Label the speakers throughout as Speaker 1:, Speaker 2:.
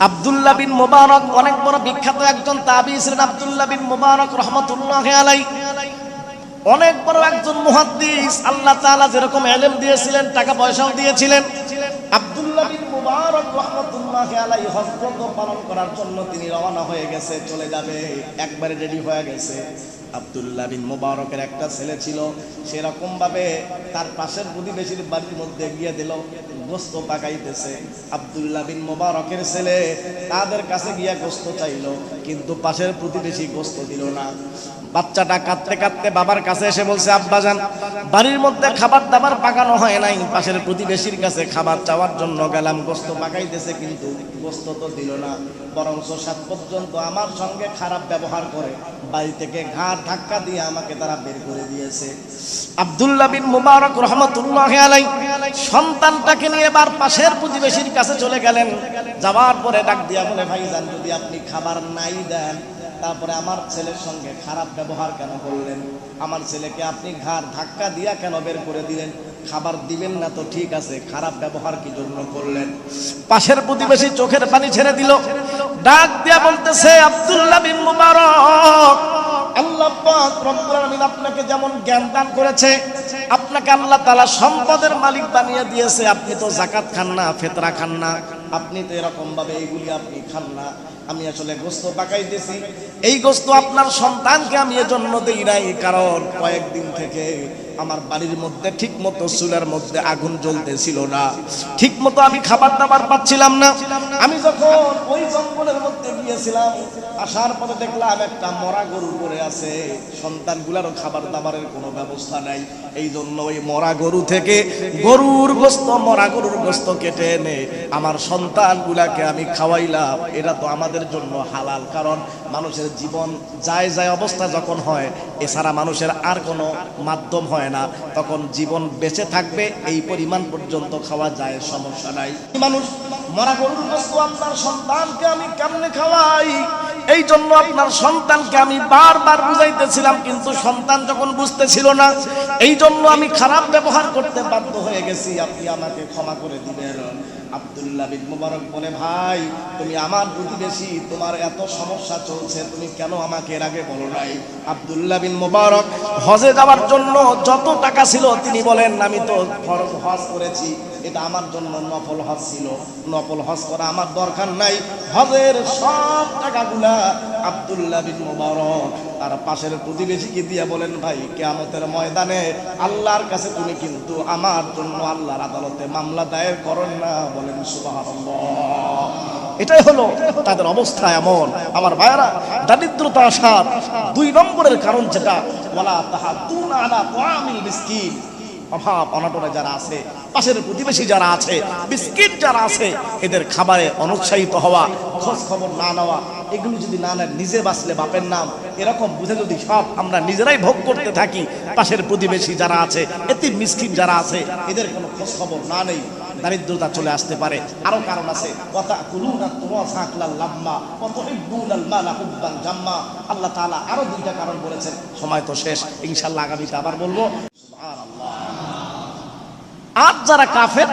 Speaker 1: আব্দুল্লাহ বিন মুবারক অনেক বড় বিখ্যাত একজন তাবী ছিলেন। আব্দুল্লাহ বিন মুবারক রাহমাতুল্লাহি আলাইহি অনেক বড় একজন মুহাদ্দিস। আল্লাহ তাআলা যেরকম ইলম দিয়েছিলেন, টাকা পয়সাও দিয়েছিলেন। আব্দুল্লাহ বিন মুবারক রাহমাতুল্লাহি আলাইহি হজ পালন করার জন্য তিনি রওনা হয়ে গেছে, চলে যাবে, একবারে রেডি হয়ে গেছে। আব্দুল্লাহ বিন মুবারকের একটা ছেলে ছিল, সেরকম ভাবে তার পাশের প্রতিবেশীর বাড়ির মধ্যে গিয়ে দিল, গোস্ত পাকাইতেছে। আব্দুল্লাহ বিন মুবারকের ছেলে তাদের কাছে গিয়ে গোস্ত চাইলো, কিন্তু পাশের প্রতিবেশী গোস্ত দিল না। বাচ্চাটা কাঁদতে কাঁদতে বাবার কাছে এসে বলছে, আব্বাজান, বাড়ির মধ্যে খাবার দাবার পাকানো হয় নাই, পাশের প্রতিবেশীর কাছে খাবার চাওয়ার জন্য গেলাম, গোস্ত পাকাইতেছে কিন্তু গোস্ত তো দিল না, বরঞ্চ সাত পর্যন্ত আমার সঙ্গে খারাপ ব্যবহার করে বাড়ি থেকে ঘাড় ধাক্কা দিয়ে আমাকে তারা বের করে দিয়েছে। আব্দুল্লাহ বিন মুবারক রাহমাতুল্লাহি আলাইহি সন্তানটাকে নিয়ে এবার পাশের প্রতিবেশীর কাছে চলে গেলেন। যাওয়ার পরে ডাক দিয়া বলে, ভাইজান, যদি আপনি খাবার নাই দেন, তারপরে আমার ছেলের সঙ্গে খারাপ ব্যবহার কেন করলেন? আমার ছেলেকে আপনি ঘাড় ধাক্কা দিয়া কেন বের করে দিলেন? খাবার দিবেন না তো ঠিক আছে, খারাপ ব্যবহার কি জন্য করলেন? পাশের প্রতিবেশী চোখের পানি ছেড়ে দিল, ডাক দিয়া বলতেছে, আব্দুল্লাহ বিন মুবারক, আল্লাহ পাক রব্বুল আলামিন আপনাকে যেমন জ্ঞান দান করেছে, আপনাকে আল্লাহ তাআলা সম্পদের মালিক বানিয়ে দিয়েছে, আপনি তো যাকাত খান না, ফিতরা খান না, আপনি তো এরকম ভাবে এইগুলি আপনি খান না। আমি আসলে গোস্ত পাকাইতেছি, এই গোস্ত আপনার সন্তানকে আমি এজন্য দেই নাই, কারণ কয়েকদিন থেকে আমার বাড়ির মধ্যে ঠিক মতো চুলার মধ্যে আগুন জ্বলতেছিল না, ঠিক মতো আমি খাবার দাবার পাচ্ছিলাম না। আমি যখন ওই জঙ্গলের মধ্যে গিয়েছিলাম, আসার পরে দেখলাম একটা মরা গরু পড়ে আছে, সন্তানগুলারও খাবার দাবারের কোনো ব্যবস্থা নাই। এই জন্য ওই মরা গরু থেকে গরুর গোস্ত, মরা গরুর গোস্ত কেটে এনে আমার সন্তানগুলাকে আমি খাওয়াইলাম। এটা তো আমাদের জন্য হালাল, কারণ মানুষের জীবন যায় যায় অবস্থা যখন হয়, এছাড়া মানুষের আর কোনো মাধ্যম হয় না, তখন জীবন বেঁচে থাকবে এই পরিমাণ পর্যন্ত খাওয়া যায়, সমস্যা নাই। মানুষ মরা গরুর গোস্ত আপনার সন্তানকে আমি কেমনে খাওয়াই? এই জন্য আপনার সন্তানকে আমি বারবার বুঝাইতেছিলাম, কিন্তু সন্তান যখন বুঝতেছিল না, এই জন্য আমি খারাপ ব্যবহার করতে বাধ্য হয়ে গেছি, আপনি আমাকে ক্ষমা করে দিবেন। আব্দুল্লাহ বিন মুবারক বলে, ভাই, তুমি আমার প্রতিবেশী, তোমার এত সমস্যা চলছে, তুমি কেন আমাকে এর আগে বলো নাই? আব্দুল্লাহ বিন মুবারক হজে যাওয়ার জন্য যত টাকা ছিল তিনি বলেন, আমি তো ফরজ হজ করেছি, এটা আমার জন্য নফল হজ ছিল, নফল হজ করা আমার দরকার নাই। হজের সব টাকাগুলা আব্দুল্লাহ বিন মুবারক তার পাশের প্রতিবেশীকে দিয়ে বলেন, ভাই, কিয়ামতের ময়দানে আল্লাহর কাছে তুমি কিন্তু আমার জন্য আল্লাহর আদালতে মামলা দায়ের করেন না। বলেন সুবহানাল্লাহ। এটাই হলো তাদের অবস্থা এমন। আমার ভাইয়েরা, দারিদ্রতা আসার 2 নম্বরের কারণ যেটা, ওয়ালা তাহাদুনা আলা তাআমিল মিসকিন, অভাব অনটনে যারা আছে, পাশের প্রতিবেশী যারা আছে, মিসকিন যারা আছে, এদের খাবারে অনুৎসাহিত হওয়া, খোঁজ খবর না নেওয়া, এগুলো যদি না নেন, নিজে বাঁচলে বাপের নাম, এরকম বুঝে যদি সব আমরা নিজেরাই ভোগ করতে থাকি, পাশের প্রতিবেশী যারা আছে, এতিম মিসকিন যারা আছে, এদের কোনো খোঁজ খবর না নেই, দারিদ্রতা চলে আসতে পারে। আরো কারণ আছে, আল্লাহ তাআলা আরো 2টা কারণ বলেছেন। সময় তো শেষ, ইনশাআল্লাহ আগামীতে আবার বলবো। আর যারা কাফের,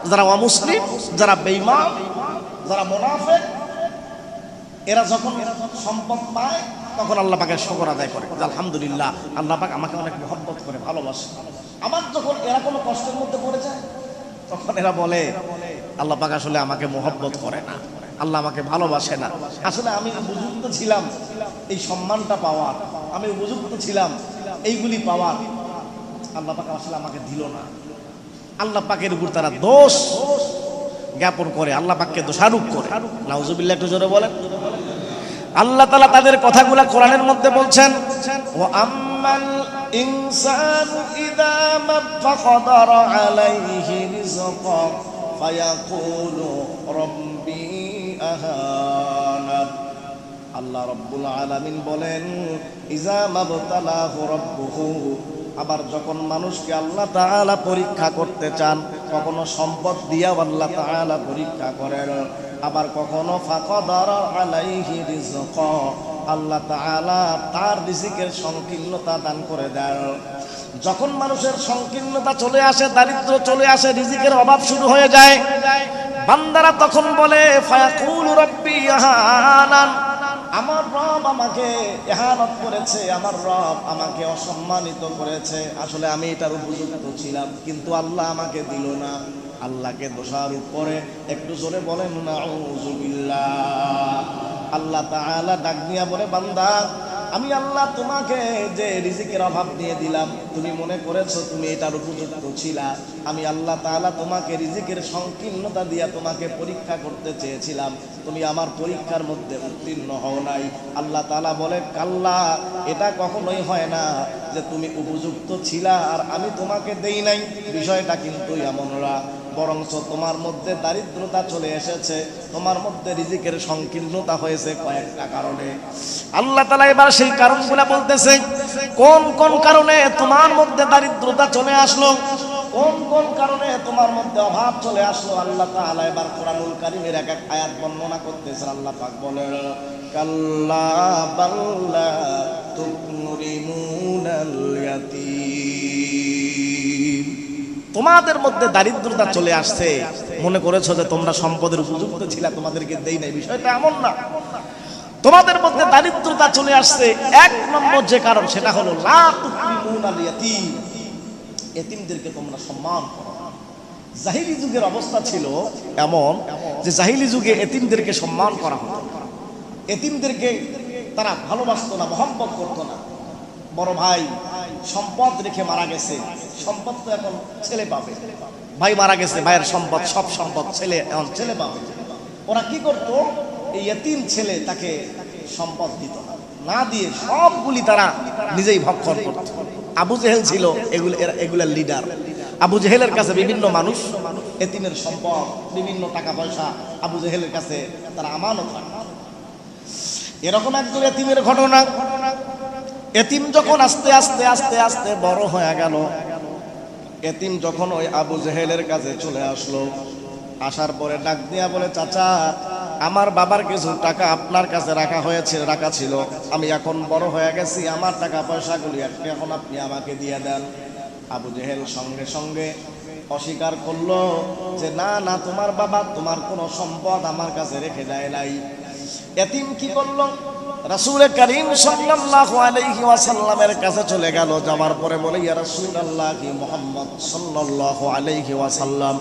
Speaker 1: যারা অমুসলিম, যারা বেঈমান, যারা মুনাফিক, এরা যখন সম্পদ পায় তখন আল্লাহ পাকের শুকর আদায় করে, আলহামদুলিল্লাহ, আল্লাহ পাক আমাকে অনেক মহব্বত করে, ভালোবাসে। আবার যখন এরা কোনো কষ্টের মধ্যে পড়ে যায়, তখন এরা বলে, আল্লাহ পাক আসলে আমাকে মহব্বত করে না, আল্লাহ আমাকে ভালোবাসে না। আসলে আমি উপযুক্ত ছিলাম এই সম্মানটা পাওয়ার, আমি উপযুক্ত ছিলাম এইগুলি পাওয়ার, আল্লাহ পাক আসলে আমাকে দিল না। আল্লাহ পাকের উপর তারা দোষ জ্ঞাপন করে, আল্লাহ পাককে দোষারোপ করে। নাউজুবিল্লাহ, একটু জোরে বলেন। আল্লাহ তাআলা তাদের কথাগুলা কোরআনের মধ্যে বলছেন, ওয়া আম্মাল ইনসানু ইযা মাফাকাদারা আলাইহি রিজকা ফায়াকুলু রাব্বি আহানান। আল্লাহ রাব্বুল আলামিন বলেন, ইযা মাবতালাহু রাব্বুহু, আবার যখন মানুষকে আল্লাহ তাআলা পরীক্ষা করতে চান, কখনো সম্পদ দিয়া আল্লাহ তাআলা পরীক্ষা করেন, আবার কখনো ফাকাদারা আলাইহি রিজকা, আল্লাহ তাআলা তার রিজিকের সংকীর্ণতা দান করে দেন। যখন মানুষের সংকীর্ণতা চলে আসে, দারিদ্র চলে আসে, রিজিকের অভাব শুরু হয়ে যায়, বান্দারা তখন বলে ফায়াকুলু রাব্বি ইহানান, আমার রব আমাকে ইহানত করেছে, আমার রব আমাকে অসম্মানিত করেছে, আসলে আমি এটার উপযুক্ত ছিলাম কিন্তু আল্লাহ আমাকে দিল না। আল্লাহকে দোষারোপ করে একটু জোরে বলেন নাউযুবিল্লাহ। আল্লাহ তাআলা ডাক দিয়া বলে বান্দা আমি আল্লাহ তোমাকে যে রিজিকের অভাব দিয়ে দিলাম তুমি মনে করেছো তুমি এটার উপযুক্ত ছিলা, আমি আল্লাহ তাআলা তোমাকে রিজিকের সংকীর্ণতা দিয়া তোমাকে পরীক্ষা করতে চেয়েছিলাম, তুমি আমার পরীক্ষার মধ্যে উত্তীর্ণ হও নাই। আল্লাহ তাআলা বলে কাল্লা, এটা কখনোই হয় না যে তুমি উপযুক্ত ছিলা আর আমি তোমাকে দেই নাই, বিষয়টা কিন্তু এমন না, বরঞ্চ তোমার মধ্যে দারিদ্রতা চলে এসেছে, তোমার মধ্যে রিজিকের সংকীর্ণতা হয়েছে কয়েকটা কারণে। আল্লাহ তাআলা এবার সেই কারণগুলো বলতেছে, কোন কোন কারণে তোমার মধ্যে দারিদ্রতা চলে আসলো, কোন কোন কারণে তোমার মধ্যে অভাব চলে আসলো। আল্লাহ তাআলা এবার কোরআনুল কারীমের এক এক আয়াত বর্ণনা করতেছেন। আল্লাহ পাক বলেন কাল্লা বাল্লা তুকরিমুনাল ইয়াতীম, তোমাদের মধ্যে দারিদ্রতা চলে আসছে, মনে করেছো যে তোমরা সম্পদের উপযুক্ত ছিলা, তোমাদেরকে দেই নাই, বিষয়টা এমন না। তোমাদের মধ্যে দারিদ্রতা চলে আসছে এক নম্বর যে কারণ সেটা হলো লা তুকরিমুনাল ইয়াতীম, এতিমদেরকে তোমরা সম্মান করো না। জাহিলি যুগের অবস্থা ছিল এমন যে জাহিলি যুগে এতিমদেরকে সম্মান করা হতো, এতিমদেরকে তারা ভালোবাসতো না, মহব্বত করতো না। বড় ভাই সম্পদ রেখে মারা গেছে, সম্পদ তো এখন ছেলে পাবে, ভাই মারা গেছে ভাইয়ের সম্পদ, সব সম্পদ ছেলে এখন ছেলে পাবে। ওরা কি করত, এই এতিম ছেলে তাকে সম্পদ দিত না, না দিয়ে সবগুলি তারা নিজেই ভক্ষণ করত। আবু জেহেল ছিল এগুলার লিডার। আবু জেহেলের কাছে বিভিন্ন মানুষ এতিমের সম্পদ, বিভিন্ন টাকা পয়সা আবু জেহেলের কাছে তারা আমানত রাখত। এরকম একজন এতিমের ঘটনা। এতিম যখন আস্তে আস্তে আস্তে আস্তে বড় হয়ে গেল, এতিম যখন ওই আবু জেহেলের কাছে চলে আসলো, আসার পরে ডাক দিয়া বলে চাচা আমার বাবার কিছু টাকা আপনার কাছে রাখা ছিল, আমি এখন বড় হয়ে গেছি, আমার টাকা পয়সাগুলি এখন আপনি আমাকে দিয়ে দেন। আবু জেহেল সঙ্গে সঙ্গে অস্বীকার করলো যে না না, তোমার বাবা তোমার কোনো সম্পদ আমার কাছে রেখে যায় নাই। এতিম কি করলো, রাসূল করিম সাল্লাল্লাহু আলাইহি ওয়াসাল্লামের কাছে চলে গেল। যাওয়ার পরে বলে ইয়া রাসূলুল্লাহ মুহাম্মদ সাল্লাল্লাহু আলাইহি ওয়াসাল্লাম,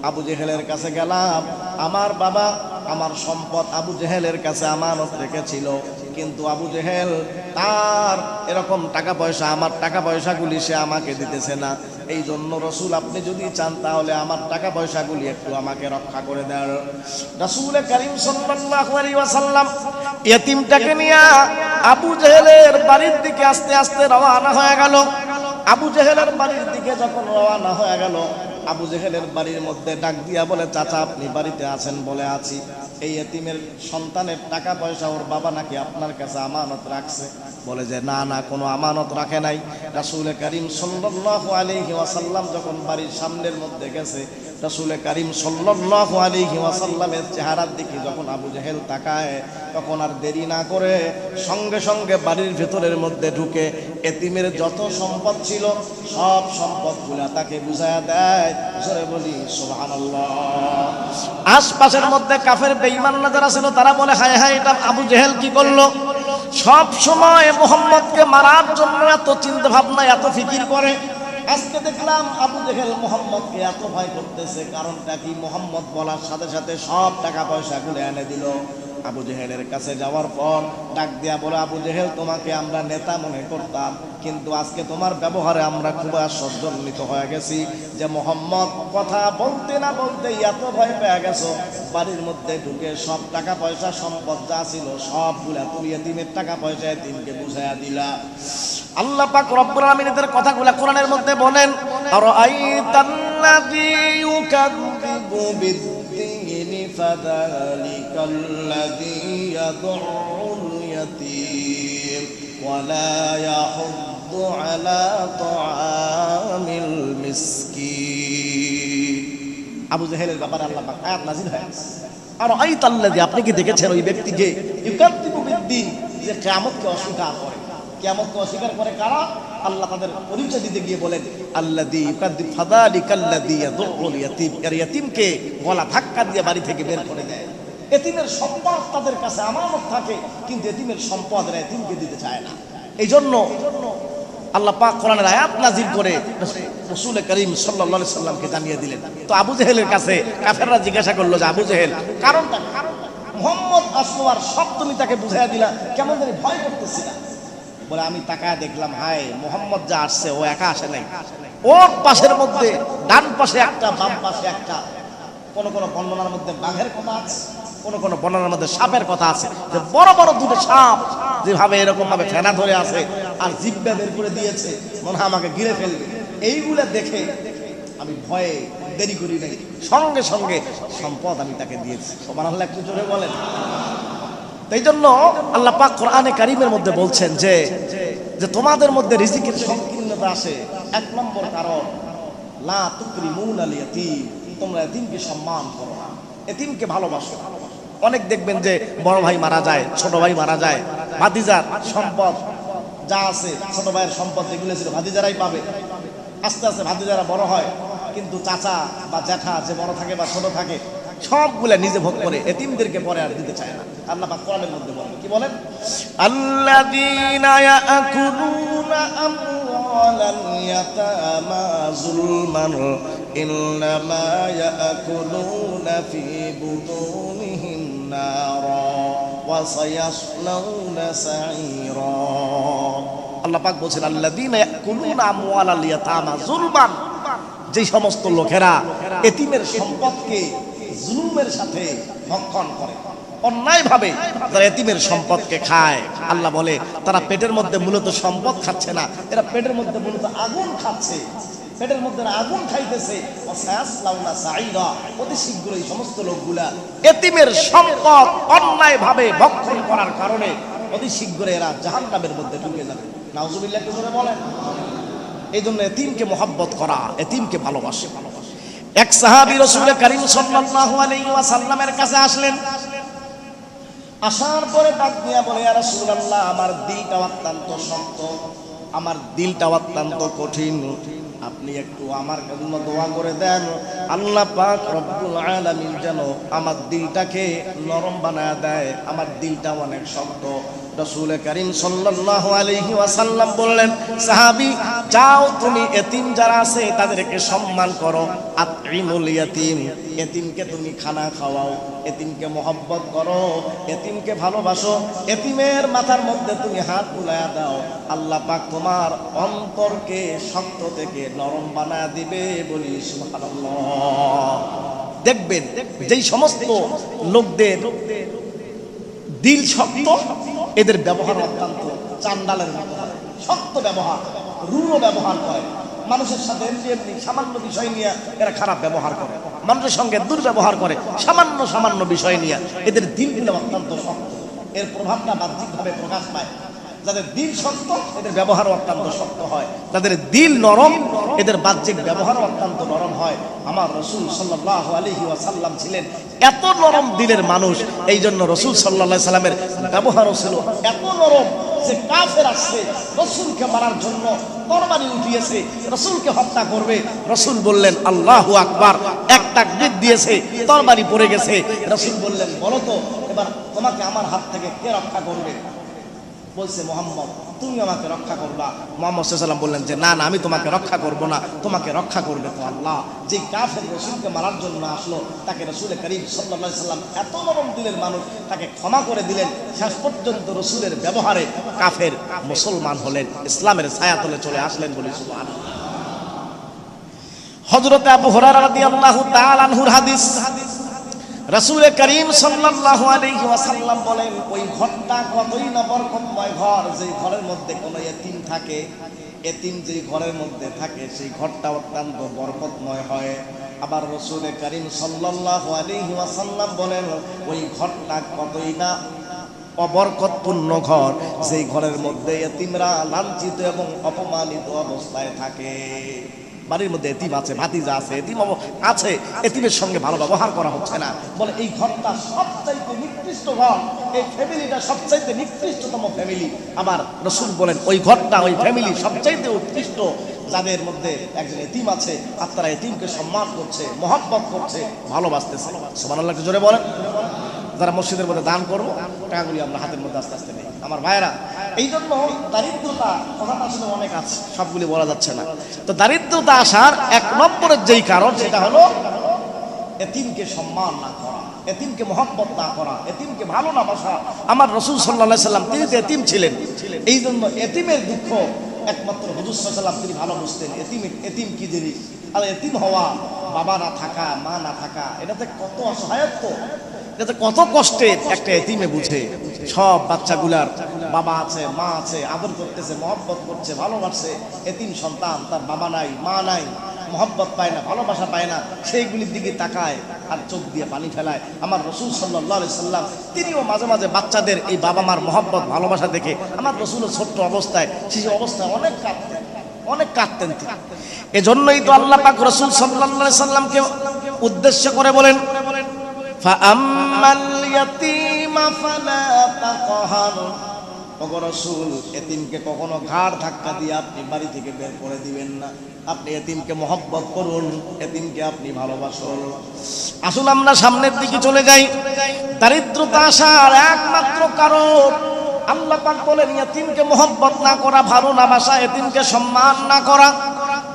Speaker 1: আবু জেহেলের কাছে গেলাম, আমার বাবা আমার সম্পদ আবু জেহেলের কাছে আমানত রেখেছিল, কিন্তু আবু জেহেল তার এরকম টাকা পয়সা, আমার টাকা পয়সাগুলি সে আমাকে দিতেছে না। এই জন্য রাসূল আপনি যদি চান তাহলে আমার টাকা পয়সাগুলি একটু আমাকে রক্ষা করে দেন। রাসূল করিম সাল্লাল্লাহু আলাইহি ওয়াসাল্লাম এতিমটাকে নিয়ে আবু জেহেলের বাড়ির দিকে আস্তে আস্তে রওনা হয়ে গেল। আবু জেহেলের বাড়ির দিকে যখন রওনা হয়ে গেল, আবু জেহেলের বাড়ির মধ্যে ডাক দিয়া বলে চাচা আপনি বাড়িতে আছেন? বলে আছি। এই এতিমের সন্তানের টাকা পয়সা ওর বাবা নাকি আপনার কাছে আমানত রাখছে। বলে যে না না, কোনো আমানত রাখে নাই। রাসূল করিম সাল্লাল্লাহু আলাইহি ওয়াসাল্লাম যখন বাড়ির সামনের মধ্যে গেছে, রাসূল করিম সাল্লাল্লাহু আলাইহি ওয়াসাল্লামের চেহারার দিকে যখন আবু জেহেল তাকায়, তখন আর দেরি না করে সঙ্গে সঙ্গে বাড়ির ভেতরের মধ্যে ঢুকে এতিমের যত সম্পদ ছিল সব সম্পদগুলা তাকে বুঝায়া দেয়। জোরে বলি সুবহানাল্লাহ। আশপাশের মধ্যে কাফের বেঈমানরা যারা ছিল তারা বলে হায় হায়, এটা আবু জেহেল কি করলো? সব সময় মুহাম্মদকে মারার জন্য এত চিন্তা ভাবনা, এত ফিকির করে। আজকে দেখলাম আবু জেহেল মুহাম্মদকে এত ভয় করতেছে, কারণটা কি? মুহাম্মদ বলার সাথে সাথে সব টাকা পয়সা গুলো এনে দিল। আবু জেহেলের কাছে যাওয়ার পর ডাক দিয়া বলে আবু জেহেল তোমাকে আমরা নেতা মনে করতাম, কিন্তু আজকে তোমার ব্যবহারে আমরা খুব আশ্চর্যান্বিত হয়ে গেছি যে মুহাম্মদ কথা বলতে না বলতে এত ভয় পেয়ে গেছো, বাড়ির মধ্যে ঢুকে সব টাকা পয়সা সম্পদ যা ছিল সবগুলা তুমি এতিমের টাকা পয়সা এতিমকে বুঝাইয়া দিলা। আল্লাহ পাক রব্বুল আলামিন এর কথাগুলা কোরআনের মধ্যে বলেন, আরাআইতাল্লাযী ইউকাযযিবু বিদ্দীনি ফাযালিকাল্লাযী ইয়াদউল ইয়াতীম ওয়া লা ইয়াহুদ্দু আলা তাআমিল মিসকিন। আবু জেহেলের ব্যাপারে আল্লাহ পাক আয়াত নাযিল হয়েছে। আরাআইতাল্লাযী, আপনি কি দেখেছেন ওই ব্যক্তিকে? ইউকাযযিবু বিদ্দীন, যে কিয়ামতকে অস্বীকার করে। কিয়ামতকে অস্বীকার করে কারা? আল্লাহ তাদের পরিচয় দিতে গিয়ে বলেন আল্লাযী ফাযালিকাল্লাযী ইয়াদুল ইয়াতীম, এর ইয়াতীমকে গলা ধাক্কা দিয়ে বাড়ি থেকে বের করে দেয়। এতিমের সম্পদ তাদের কাছে আমানত থাকে, কিন্তু এতিমের সম্পদ এরা এতিমকে দিতে চায় না। এই জন্য আল্লাহ পাক কোরআনের আয়াত নাযিল করে রাসূল করিম সাল্লাল্লাহু আলাইহি সাল্লামকে জানিয়ে দিলেন। তো আবু জেহেলের কাছে কাফেররা জিজ্ঞাসা করলো যে আবু জেহেল কারণটা, মুহাম্মদ আসলো আর সব তুমি তাকে বুঝাইয়া দিলা, কেমন জানি ভয় করতেছি না। বলে আমি তাকায় দেখলাম, হায় মুহাম্মদ যা আসছে ও একা আসে নাই, ওর পাশের মধ্যে ডান পাশে একটা বাম পাশে একটা, কোন কোন বর্ণনার মধ্যে বাঘের কথা আছে, কোন কোন বর্ণনার মধ্যে সাপের কথা আছে, যে বড় বড় দুটো সাপ যেভাবে এরকম ভাবে ফেনা ধরে আছে আর জিহ্বা বের করে দিয়েছে, মনে হয় আমাকে ঘিরে ফেলবে। এইগুলা দেখে আমি ভয়ে দেরি করি নাই, সঙ্গে সঙ্গে সম্পদ আমি তাকে দিয়েছি। সুবহানাল্লাহ, একটু জোরে বলেন। এই জন্য আল্লাহ পাক কোরআনে কারীমের মধ্যে বলছেন যে তোমাদের মধ্যে রিজিকের সংকীর্ণতা আসে, এক নম্বর কারণ লা তুকরিমুনাল ইয়াতীম, তোমরা এতিমকে সম্মান করো না, এতিমকে ভালোবাসো। অনেক দেখবেন যে বড় ভাই মারা যায়, ছোট ভাই মারা যায়, ভাতিজার সম্পদ যা আছে, ছোট ভাইয়ের সম্পদ যেগুলো ছিল ভাতিজারাই পাবে। আস্তে আস্তে ভাতিজারা বড় হয়, কিন্তু চাচা বা জ্যাঠা যে বড় থাকে বা ছোট থাকে সবগুলা নিজে ভোগ করে, এতিমদেরকে পরে আর দিতে চায় না। আল্লাহ পাক কোরআনের মধ্যে বলেন, কি বলেন? আল্লাযীনা ইয়াকুলুনা আমওয়ালাল ইয়াতামা যুলমান ইন্নামা ইয়াকুলুনা ফি বুতুনিহিম নারা ওয়া সায়াসলাউনা সাঈরা। আল্লাহ পাক বলেন আল্লাযীনা ইয়াকুলুনা আমওয়ালাল ইয়াতামা যুলমান, যে সমস্ত লোকেরা এতিমের সম্পদকে জুলুমের সাথে ভক্ষণ করে, অন্যায় ভাবে যারা এতিমের সম্পদকে খায়, আল্লাহ বলে তারা পেটের মধ্যে মূলত সম্পদ খাচ্ছে না, এরা পেটের মধ্যে মূলত আগুন খাচ্ছে, পেটের মধ্যে আগুন খাইতেছে। অতি শীঘ্রই সমস্ত লোকগুলা এতিমের সম্পদ অন্যায় ভাবে ভক্ষণ করার কারণে অতি শীঘ্রই এরা জাহান্নামের মধ্যে ঢুকে যাবে। নাউজুবিল্লাহ, কি করে বলেন? এই জন্য এতিমকে মহব্বত করা, এতিমকে ভালোবাসে। এক সাহাবী রাসূল করিম সাল্লাল্লাহু আলাইহি ওয়াসাল্লামের কাছে আসলেন। আসার পরে ডাক দিয়া বলে, ইয়া রাসূলুল্লাহ, আমার দিলটা অত্যন্ত শক্ত, আমার দিলটা অত্যন্ত কঠিন, আপনি একটু আমার জন্য দোয়া করে দেন, আল্লাহ পাক রব্বুল আলামিন যেন আমার দিলটাকে নরম বানায় দেয়, আমার দিলটা অনেক শক্ত। রাসূল করিম সাল্লাল্লাহু আলাইহি ওয়াসাল্লাম বললেন, সাহাবী যাও তুমি এতিম যারা আছে তাদেরকে সম্মান করো, আতঈমুল ইয়াতীম, এতিমকে তুমি খানা খাওয়াও, এতিমকে মহব্বত করো, এতিমকে ভালোবাসো, এতিমের মাথার মধ্যে তুমি হাত বুলায়া দাও, আল্লাহ পাক তোমার অন্তরকে শক্ত থেকে নরম বানায় দিবে। বলি সুবহানাল্লাহ। দেখবেন যেই সমস্ত লোকদের দিল শক্ত, এদের ব্যবহার অত্যন্ত চান্ডালের মতো, শক্ত ব্যবহার, রূঢ় ব্যবহার করে, মানুষের সাথে এমনি এমনি সামান্য বিষয় নিয়ে এরা খারাপ ব্যবহার করে, মানুষের সঙ্গে দুর্ব্যবহার করে সামান্য সামান্য বিষয় নিয়ে। এদের দিলগুলো অত্যন্ত শক্ত, এর প্রভাবটা বাহ্যিকভাবে প্রকাশ পায়। যাদের দিল শক্ত এদের ব্যবহারও অত্যন্ত শক্ত হয়, যাদের দিল নরম এদের বাহ্যিক ব্যবহারও অত্যন্ত নরম হয়। আমার রাসূল সাল্লাল্লাহু আলাইহি ওয়াসাল্লাম ছিলেন এত নরম দিলের মানুষ, এই জন্য রাসূল সাল্লাল্লাহু আলাইহি সাল্লামের ব্যবহারও ছিল এত নরম যে কাফের আসছে রাসূলকে মারার জন্য তরবারি উঠিয়েছে, রাসূলকে হত্যা করবে, রাসূল বললেন আল্লাহু আকবার, এক তাকবীর দিয়েছে, তরবারি পড়ে গেছে, রাসূল বললেন বলো তো এবার তোমাকে আমার হাত থেকে কে রক্ষা করবে? বলছে মুহাম্মদ, তুমি আমাকে রক্ষা করবা। মুহাম্মদ সাল্লাল্লাহু আলাইহি ওয়াসাল্লাম বললেন যে না না, আমি তোমাকে রক্ষা করব না, তোমাকে রক্ষা করবে তো আল্লাহ। যে কাফের রাসূলকে মারার জন্য আসলো তাকে রাসূল করিম সাল্লাল্লাহু আলাইহি ওয়াসাল্লাম এত নরম দিলের মানুষ তাকে ক্ষমা করে দিলেন। শেষ পর্যন্ত রাসূলের ব্যবহারে কাফের মুসলমান হলেন, ইসলামের ছায়াতলে চলে আসলেন। বলি সুবহানাল্লাহ। হযরত আবু হুরায়রা রাদিয়াল্লাহু তাআলা আনহুর হাদিস, রাসূল করিম সাল্লাল্লাহু আলাইহি ওয়াসাল্লাম বলেন, ওই ঘরটা কতই না বরকতময় ঘর, যে ঘরের মধ্যে কোনো এতিম থাকে, এতিম যে ঘরের মধ্যে থাকে সেই ঘরটা অত্যন্ত বরকতময় হয়। আবার রাসূল করিম সাল্লাল্লাহু আলাইহি ওয়াসাল্লাম বলেন, ওই ঘরটা কতই না অবরকতপূর্ণ ঘর, যেই ঘরের মধ্যে এতিমরা লাঞ্ছিত এবং অপমানিত অবস্থায় থাকে। বাড়ির মধ্যে এতিম আছে, ভাতিজা আছে, এতিম আছে, এতিমের সঙ্গে ভালো ব্যবহার করা হচ্ছে না। বলে এই ঘরটা সবচাইতে নিকৃষ্ট ঘর, এই ফ্যামিলিটা সবচাইতে নিকৃষ্টতম ফ্যামিলি। আবার রাসূল বলেন ওই ঘরটা, ওই ফ্যামিলি সবচাইতে উৎকৃষ্ট যাদের মধ্যে একজন এতিম আছে, আর তারা এতিমকে সম্মান করছে, মহব্বত করছে, ভালোবাসতেছে। সুবহানাল্লাহ, একটু জোরে বলেন। যারা মসজিদের মধ্যে দান করবো, টাকাগুলি আমরা হাতের মধ্যে আস্তে আস্তে নেই। আমার ভাইয়েরা, এই জন্য দারিদ্রতা কথাটা আসলে অনেক আছে, সবগুলি বলা যাচ্ছে না। তো দারিদ্রতা আসার এক নম্বরের যেই কারণ, সেটা হলো এতিমকে সম্মান না করা, এতিমকে মহব্বত না করা, এতিমকে ভালো না বাসা। আমার রাসূল সাল্লাল্লাহু আলাইহি সাল্লাম তিনি তো এতিম ছিলেন, এই জন্য এতিমের দুঃখ একমাত্র হুজুর সাল্লাল্লাহু আলাইহি সাল্লাম তিনি ভালো বুঝতেন। এতিম কি জিনিস, আর এতিম হওয়া, বাবা না থাকা, মা না থাকা, এটাতে কত অসহায়ত্ব, এটাতে কত কষ্টের একটা এতিমে বুঝে। সব বাচ্চাগুলার বাবা আছে, মা আছে, আদর করতেছে, মহব্বত করছে, ভালোবাসছে। এতিম সন্তান, তার বাবা নাই, মা নাই, মহব্বত পায় না, ভালোবাসা পায় না, সেইগুলির দিকে তাকায় আর চোখ দিয়ে পানি ফেলায়। আমার রাসূল সাল্লাল্লাহু আলাইহি সাল্লাম তিনিও মাঝে মাঝে বাচ্চাদের এই বাবা মার মহব্বত ভালোবাসা দেখে আমার রাসূলের ছোট্ট অবস্থায়, শিশু অবস্থায় অনেক কাঁদতেন তিনি। এজন্যই তো আল্লাহ পাক রাসূল সাল্লাল্লাহু আলাইহি সাল্লামকে উদ্দেশ্য করে বলেন, ফাআম্মাল ইয়াতীমা ফালা তাকহার। ওগো রাসূল, এতিমকে কখনো ঘাড় ধাক্কা দিয়ে আপনি বাড়ি থেকে বের করে দিবেন না। আপনি এতিমকে মহব্বত করুন, এতিমকে আপনি ভালোবাসুন। আসুন আমরা সামনের দিকে চলে যাই। দারিদ্রতা আসার একমাত্র কারণ আল্লাহ পাক বলেন এতিমকে মহব্বত না করা, ভালো না বাসা, এতিমকে সম্মান না করা।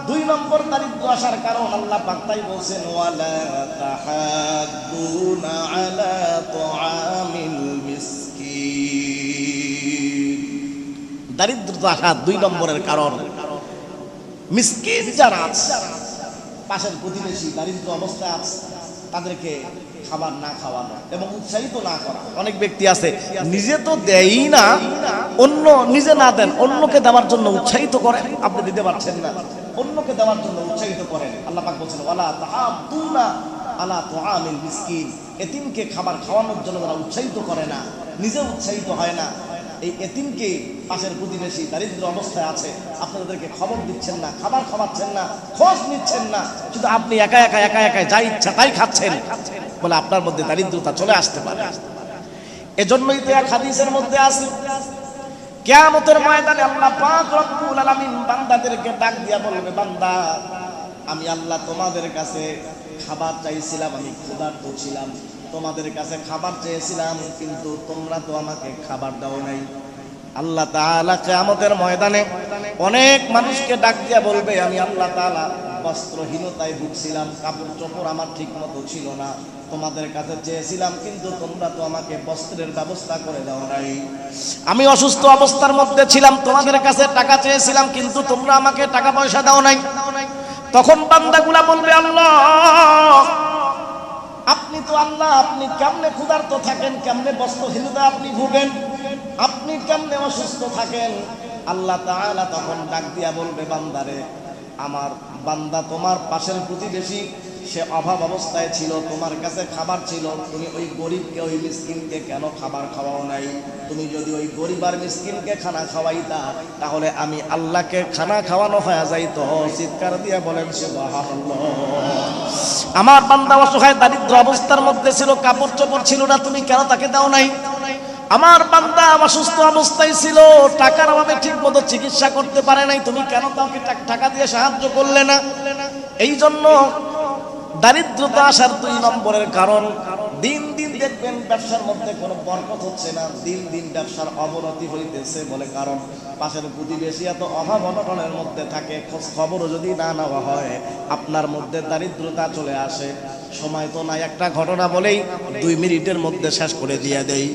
Speaker 1: দুই নম্বর দারিদ্র আসার কারণ আল্লাহ পাক তাই বলছেন, ওয়ালা তাহাদ্দুনা আলা তুআমিল মিসকিন। দারিদ্রতা আসার দুই নম্বরের কারণ মিসকিন যারা আছে, পাশের প্রতিবেশী দারিদ্র অবস্থায় আছে, তাদেরকে খাবার না খাওয়ানো এবং উৎসাহিত না করা। অনেক ব্যক্তি আছে নিজে তো দেয়ই না, অন্য নিজে না দেন, অন্যকে দেওয়ার জন্য উৎসাহিত করেন। আপনি দিতে পারছেন না, অন্যকে দেওয়ার জন্য উৎসাহিত করেন। আল্লাহ পাক বলেন, ওয়ালা তাহাদ্দুনা আলা তুআমিল মিসকিন। এতিমকে খাবার খাওয়ানোর জন্য যারা উৎসাহিত করে না, নিজে উৎসাহিত হয় না, এই এতিমকে পাশের প্রতিবেশী দারিদ্র অবস্থায় আছে, আপনাদেরকে খবর দিচ্ছেন না, খাবার খাওয়াচ্ছেন না, খোঁজ নিচ্ছেন না, শুধু আপনি একা একা যা ইচ্ছা তাই খাচ্ছেন, বলে আপনার মধ্যে দারিদ্রতা চলে আসতে পারে। এজন্যই তো এক হাদিসের মধ্যে আছে, কিয়ামতের ময়দানে আল্লাহ পাক রব্বুল আলামিন বান্দাদেরকে ডাক দিয়া বলবে, বান্দা আমি আল্লাহ তোমাদের কাছে খাবার চাইছিলাম, আমি ক্ষুধার্ত ছিলাম, তোমাদের কাছে খাবার চেয়েছিলাম, কিন্তু তোমরা তো আমাকে খাবার দাও নাই। আল্লাহ তাআলা কিয়ামতের ময়দানে অনেক মানুষকে ডাক দিয়া বলবে, আমি আল্লাহ তাআলা বস্ত্রহীনতায় ভুগছিলাম, কাপড় চোপড় আমার ঠিক মতো ছিল না, তোমাদের কাছে চেয়েছিলাম, কিন্তু তোমরা তো আমাকে বস্ত্রের ব্যবস্থা করে দাও নাই। আমি অসুস্থ অবস্থার মধ্যে ছিলাম, তোমাদের কাছে টাকা চেয়েছিলাম, কিন্তু তোমরা আমাকে টাকা পয়সা দাও নাই। তখন বান্দাগুলা বলবে, আল্লাহ আপনি তো আল্লাহ, আপনি কেমনে ক্ষুধার্ত থাকেন, কেমনে বস্ত্রহীনতা আপনি ভুগেন, আপনি কেমনে অসুস্থ থাকেন। আল্লাহ তাআলা তখন ডাক দিয়া বলবে, বান্দারে, আমার বান্দা তোমার পাশের প্রতিবেশী, সে অভাব অবস্থায় ছিল, তোমার কাছে খাবার ছিল, তুমি ওই গরিবকে, ওই মিসকিনকে কেন খাবার খাওয়াও নাই? তুমি যদি ওই গরিব আর মিসকিনকে খানা খাওয়াইতা, তাহলে আমি আল্লাহকে খানা খাওয়ানো হয়ে যাইতো। চিৎকার দিয়ে বলেন সুবহানাল্লাহ। আমার বান্দা অসহায় দারিদ্র অবস্থার মধ্যে ছিল, কাপড় চোপড় ছিল না, তুমি কেন তাকে দাও নাই? আমার বান্দা অসুস্থ অবস্থায় ছিল, টাকার অভাবে ঠিক মতো চিকিৎসা করতে পারে নাই, তুমি কেন তাকে টাকা দিয়ে সাহায্য করলে না? এই জন্য দারিদ্রতা আসার দুই নম্বরের কারণ, দিন দিন দেখবেন ব্যবসার মধ্যে কোনো বরকত হচ্ছে না, দিন দিন ব্যবসার অবনতি হইতেছে। বলে কারণ পাশের প্রতিবেশী এত অভাব অনটনের মধ্যে থাকে, খোঁজ খবরও যদি না নেওয়া হয়, আপনার মধ্যে দারিদ্রতা চলে আসে। সময় তো নাই, একটা ঘটনা বলেই 2 মিনিটের মধ্যে শেষ করে দিয়ে দেই।